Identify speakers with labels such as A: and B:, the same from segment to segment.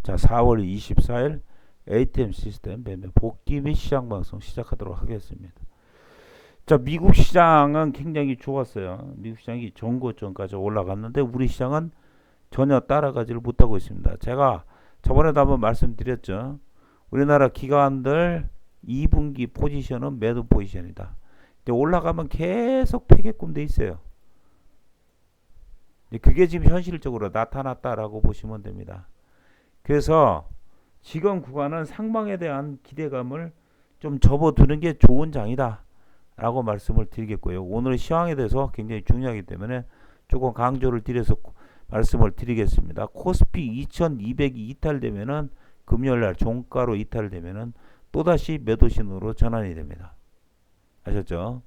A: 자, 4월 24일 ATM 시스템 매매 복귀 및 시장 방송 시작하도록 하겠습니다. 자, 미국 시장은 굉장히 좋았어요. 미국 시장이 전고점까지 올라갔는데 우리 시장은 전혀 따라가지를 못하고 있습니다. 제가 저번에도 한번 말씀드렸죠. 우리나라 기관들 2분기 포지션은 매도 포지션이다. 올라가면 계속 패게끔 돼 있어요. 그게 지금 현실적으로 나타났다라고 보시면 됩니다. 그래서 지금 구간은 상방에 대한 기대감을 좀 접어두는 게 좋은 장이다 라고 말씀을 드리겠고요. 오늘 시황에 대해서 굉장히 중요하기 때문에 조금 강조를 드려서 말씀을 드리겠습니다. 코스피 2200이 이탈되면은 금요일날 종가로 이탈되면은 또다시 매도 신호로 전환이 됩니다. 아셨죠?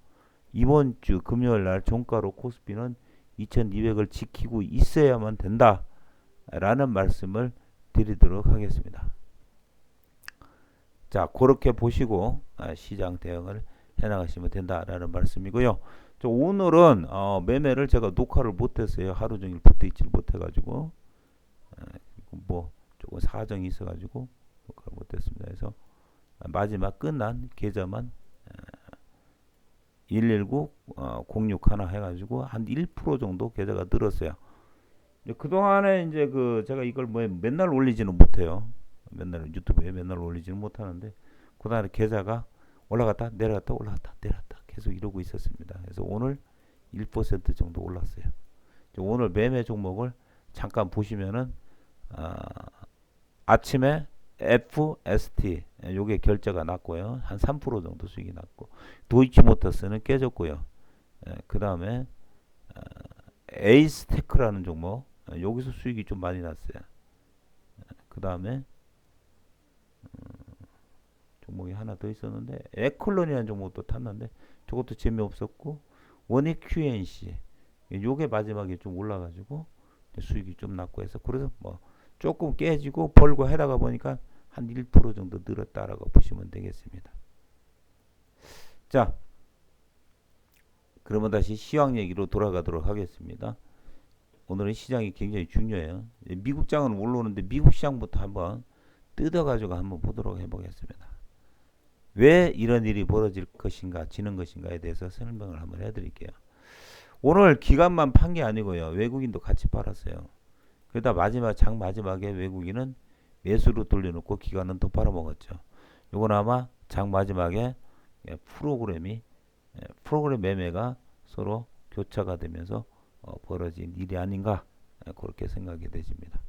A: 이번 주 금요일날 종가로 코스피는 2200을 지키고 있어야만 된다 라는 말씀을 드리도록 하겠습니다. 자, 그렇게 보시고 시장 대응을 해나가시면 된다라는 말씀이고요. 오늘은 매매를 제가 녹화를 못했어요. 하루 종일 붙어있지를 못해가지고 뭐 조금 사정이 있어가지고 녹화를 못했습니다. 그래서 마지막 끝난 계좌만 119 06 해가지고 한 1% 정도 계좌가 늘었어요. 그 동안에 이제 제가 이걸 뭐 맨날 올리지는 못해요. 맨날 유튜브에 맨날 올리지는 못하는데 그다음에 계좌가 올라갔다 내려갔다 올라갔다 내려갔다 계속 이러고 있었습니다. 그래서 오늘 1% 정도 올랐어요. 오늘 매매 종목을 잠깐 보시면은 아침에 FST 요게 결제가 났고요. 한 3% 정도 수익이 났고 도이치모터스는 깨졌고요. 그 다음에 에이스테크라는 종목 여기서 수익이 좀 많이 났어요. 그 다음에 종목이 하나 더 있었는데 에클론이라는 종목도 탔는데 저것도 재미없었고 원익 QNC 요게 마지막에 좀 올라가지고 수익이 좀 났고 해서 그래서 뭐 조금 깨지고 벌고 하다가 보니까 한 1% 정도 늘었다라고 보시면 되겠습니다. 자, 그러면 다시 시황 얘기로 돌아가도록 하겠습니다. 오늘은 시장이 굉장히 중요해요. 미국장은 올라오는데 미국 시장부터 한번 뜯어가지고 한번 보도록 해보겠습니다. 왜 이런 일이 벌어질 것인가, 지는 것인가에 대해서 설명을 한번 해드릴게요. 오늘 기관만 판 게 아니고요. 외국인도 같이 팔았어요. 그러다 장 마지막에 외국인은 매수로 돌려놓고 기관은 또 팔아먹었죠. 이건 아마 장 마지막에 프로그램 매매가 서로 교차가 되면서 벌어진 일이 아닌가 그렇게 생각이 되집니다.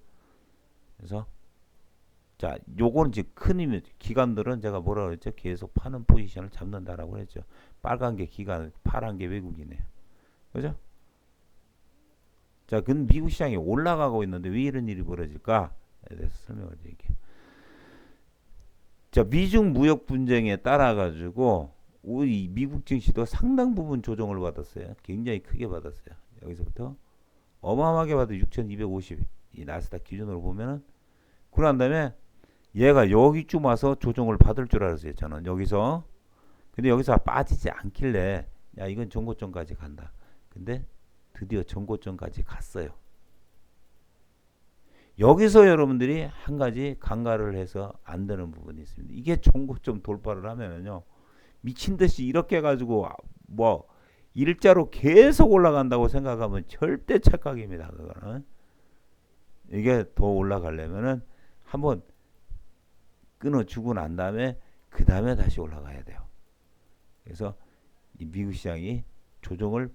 A: 그래서 자, 요거는 이제 큰 의미, 기관들은 제가 뭐라 그랬죠? 계속 파는 포지션을 잡는다라고 했죠. 빨간 게 기관, 파란 게 외국이네요. 그죠? 자, 근데 미국 시장이 올라가고 있는데 왜 이런 일이 벌어질까에 대해서 설명을 드릴게요. 자, 미중 무역 분쟁에 따라 가지고 우리 미국 증시도 상당 부분 조정을 받았어요. 굉장히 크게 받았어요. 여기서부터 어마어마하게 받아 6,250 이 나스닥 기준으로 보면은 그런 다음에 얘가 여기쯤 와서 조정을 받을 줄 알았어요. 저는 여기서 근데 여기서 빠지지 않길래 야 이건 전고점까지 간다. 근데 드디어 전고점까지 갔어요. 여기서 여러분들이 한 가지 간과를 해서 안 되는 부분이 있습니다. 이게 전고점 돌파를 하면은요 미친 듯이 이렇게 해가지고 뭐 일자로 계속 올라간다고 생각하면 절대 착각입니다. 그거는 이게 더 올라가려면은 한번 끊어주고 난 다음에 그 다음에 다시 올라가야 돼요. 그래서 이 미국 시장이 조정을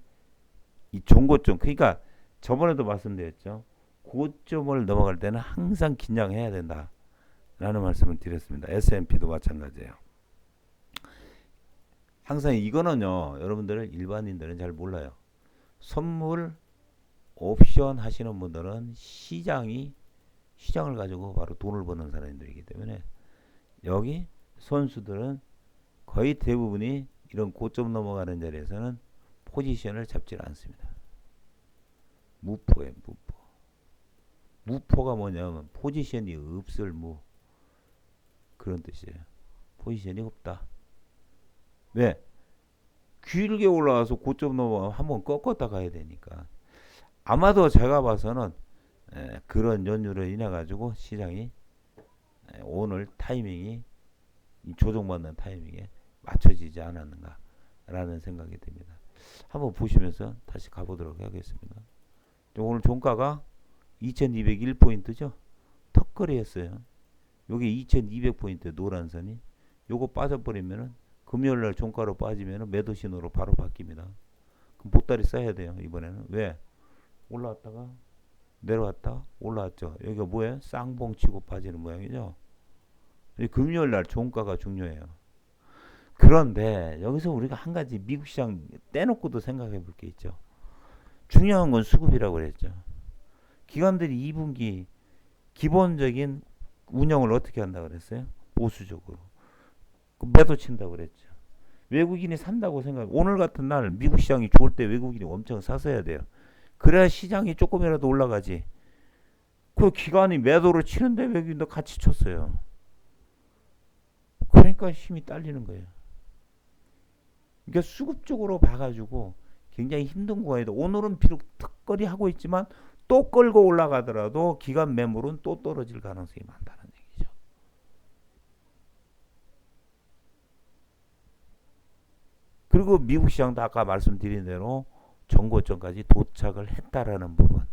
A: 이 종고점 그러니까 저번에도 말씀드렸죠. 고점을 넘어갈 때는 항상 긴장해야 된다 라는 말씀을 드렸습니다. S&P도 마찬가지예요. 항상 이거는요 여러분들은 일반인들은 잘 몰라요. 선물 옵션 하시는 분들은 시장을 가지고 바로 돈을 버는 사람들이기 때문에 여기 선수들은 거의 대부분이 이런 고점 넘어가는 자리에서는 포지션을 잡지 않습니다. 무포예요. 무포가 뭐냐면 포지션이 없을 무 그런 뜻이에요. 포지션이 없다. 왜? 길게 올라와서 고점 넘어가면 한번 꺾었다 가야 되니까 아마도 제가 봐서는 그런 연유를 인해 가지고 시장이 오늘 타이밍이 이 조정받는 타이밍에 맞춰지지 않았는가라는 생각이 듭니다. 한번 보시면서 다시 가보도록 하겠습니다. 오늘 종가가 2201포인트죠. 턱걸이했어요. 요게 2200포인트 노란 선이 요거 빠져버리면은 금요일날 종가로 빠지면은 매도 신호로 바로 바뀝니다. 그럼 보따리 써야 돼요. 이번에는 왜? 올라왔다가 내려왔다 올라왔죠. 여기가 뭐예요? 쌍봉 치고 빠지는 모양이죠. 금요일날 종가가 중요해요. 그런데 여기서 우리가 한 가지 미국 시장 떼놓고도 생각해 볼 게 있죠. 중요한 건 수급이라고 그랬죠. 기관들이 2분기 기본적인 운영을 어떻게 한다고 그랬어요? 보수적으로. 매도 친다고 그랬죠. 외국인이 산다고 생각. 오늘 같은 날 미국 시장이 좋을 때 외국인이 엄청 사서야 돼요. 그래야 시장이 조금이라도 올라가지. 그 기관이 매도를 치는데 외국인도 같이 쳤어요. 그러니까 힘이 딸리는 거예요. 그러니까 수급적으로 봐가지고 굉장히 힘든 구간이다. 오늘은 비록 턱걸이 하고 있지만 또 끌고 올라가더라도 기관 매물은 또 떨어질 가능성이 많다는 얘기죠. 그리고 미국 시장도 아까 말씀드린 대로 정고점까지 도착을 했다라는 부분,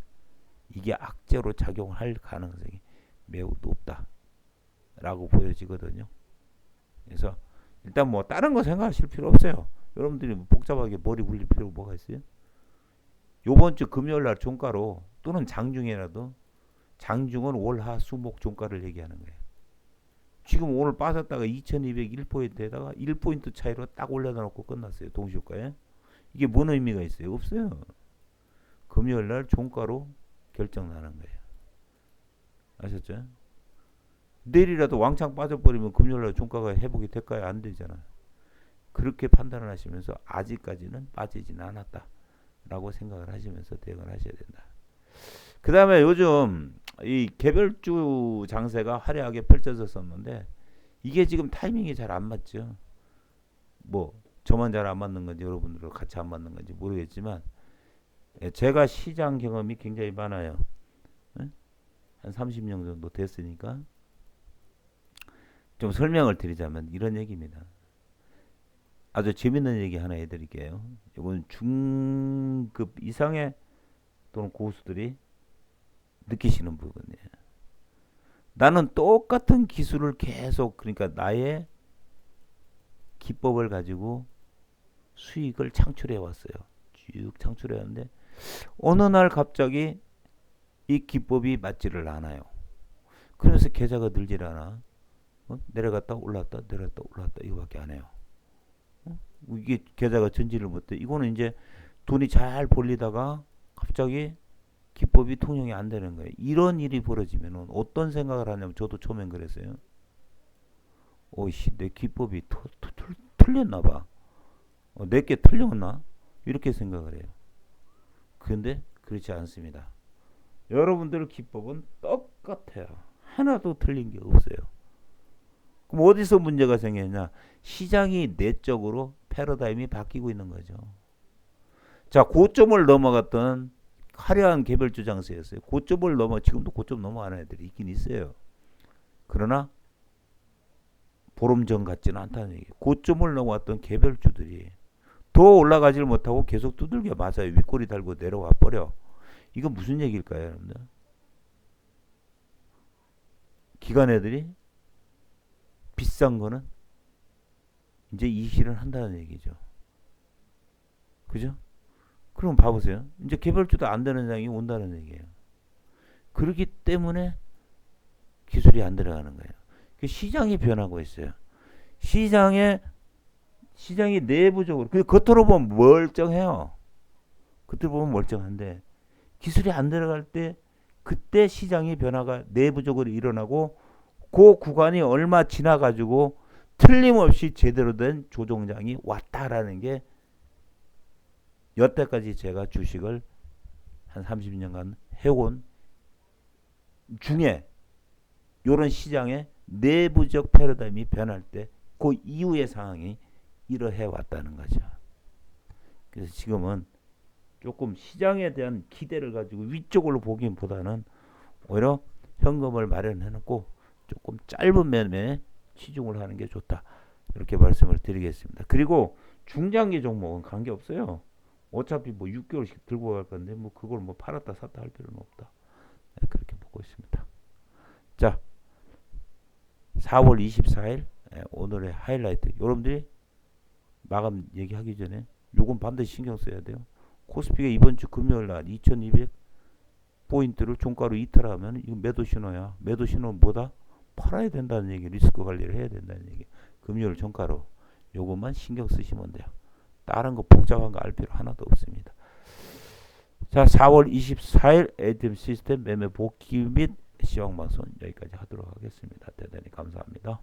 A: 이게 악재로 작용할 가능성이 매우 높다라고 보여지거든요. 그래서 일단 뭐 다른 거 생각하실 필요 없어요. 여러분들이 복잡하게 머리 굴릴 필요가 뭐가 있어요? 요번 주 금요일 날 종가로 또는 장중이라도, 장중은 월하 수목 종가를 얘기하는 거예요. 지금 오늘 빠졌다가 2201포인트에다가 1포인트 차이로 딱 올려다 놓고 끝났어요. 동시효과에. 이게 뭔 의미가 있어요? 없어요. 금요일 날 종가로 결정 나는 거예요. 아셨죠? 내일이라도 왕창 빠져버리면 금요일 날 종가가 회복이 될까요? 안 되잖아요. 그렇게 판단을 하시면서 아직까지는 빠지진 않았다 라고 생각을 하시면서 대응을 하셔야 된다. 그 다음에 요즘 이 개별주 장세가 화려하게 펼쳐졌었는데 이게 지금 타이밍이 잘 안 맞죠. 뭐 저만 잘 안 맞는 건지 여러분들과 같이 안 맞는 건지 모르겠지만, 제가 시장 경험이 굉장히 많아요. 한 30년 정도 됐으니까 좀 설명을 드리자면 이런 얘기입니다. 아주 재밌는 얘기 하나 해드릴게요. 이건 중급 이상의 또는 고수들이 느끼시는 부분이에요. 나는 똑같은 기술을 계속, 그러니까 나의 기법을 가지고 수익을 창출해 왔어요. 쭉 창출해 왔는데 어느 날 갑자기 이 기법이 맞지를 않아요. 그래서 계좌가 늘질 않아. 내려갔다 올랐다 내려갔다 올랐다 이거밖에 안 해요. 이게 계좌가 전지를 못해. 이거는 이제 돈이 잘 벌리다가 갑자기 기법이 통용이 안 되는 거예요. 이런 일이 벌어지면 어떤 생각을 하냐면, 저도 처음엔 그랬어요. 오이씨, 내 기법이 틀렸나 봐. 내게 틀렸나? 이렇게 생각을 해요. 근데 그렇지 않습니다. 여러분들 기법은 똑같아요. 하나도 틀린 게 없어요. 그럼 어디서 문제가 생겼냐? 시장이 내적으로 패러다임이 바뀌고 있는 거죠. 자, 고점을 넘어갔던 화려한 개별주 장세였어요. 고점을 지금도 고점 넘어가는 애들이 있긴 있어요. 그러나 보름 전 같지는 않다는 얘기예요. 고점을 넘어왔던 개별주들이 더 올라가지를 못하고 계속 두들겨 맞아요. 윗꼬리 달고 내려와 버려. 이거 무슨 얘기일까요, 여러분들? 기관 애들이 비싼 거는 이제 이실을 한다는 얘기죠. 그죠? 그럼 봐보세요. 이제 개별주도 안 되는 장이 온다는 얘기예요. 그렇기 때문에 기술이 안 들어가는 거예요. 시장이 변하고 있어요. 시장이 내부적으로, 겉으로 보면 멀쩡해요. 겉으로 보면 멀쩡한데 기술이 안 들어갈 때, 그때 시장의 변화가 내부적으로 일어나고 그 구간이 얼마 지나가지고 틀림없이 제대로 된 조정장이 왔다라는 게, 여태까지 제가 주식을 한 30년간 해온 중에 이런 시장의 내부적 패러다임이 변할 때 그 이후의 상황이 이러해 왔다는 거죠. 그래서 지금은 조금 시장에 대한 기대를 가지고 위쪽으로 보기보다는 오히려 현금을 마련해 놓고 조금 짧은 매매에 치중을 하는 게 좋다. 이렇게 말씀을 드리겠습니다. 그리고 중장기 종목은 관계없어요. 어차피 뭐 6개월씩 들고 갈 건데 뭐 그걸 뭐 팔았다 샀다 할 필요는 없다. 네, 그렇게 보고 있습니다. 자, 4월 24일 오늘의 하이라이트. 여러분들이 마감 얘기하기 전에 요건 반드시 신경 써야 돼요. 코스피가 이번 주 금요일 날 2200 포인트를 종가로 이탈하면 이거 매도 신호야. 매도 신호는 뭐다? 팔아야 된다는 얘기, 리스크 관리를 해야 된다는 얘기. 금요일 종가로 요것만 신경 쓰시면 돼요. 다른 거 복잡한 거 알 필요 하나도 없습니다. 자, 4월 24일 ATM 시스템 매매 복귀 및 시황 방송 여기까지 하도록 하겠습니다. 대단히 감사합니다.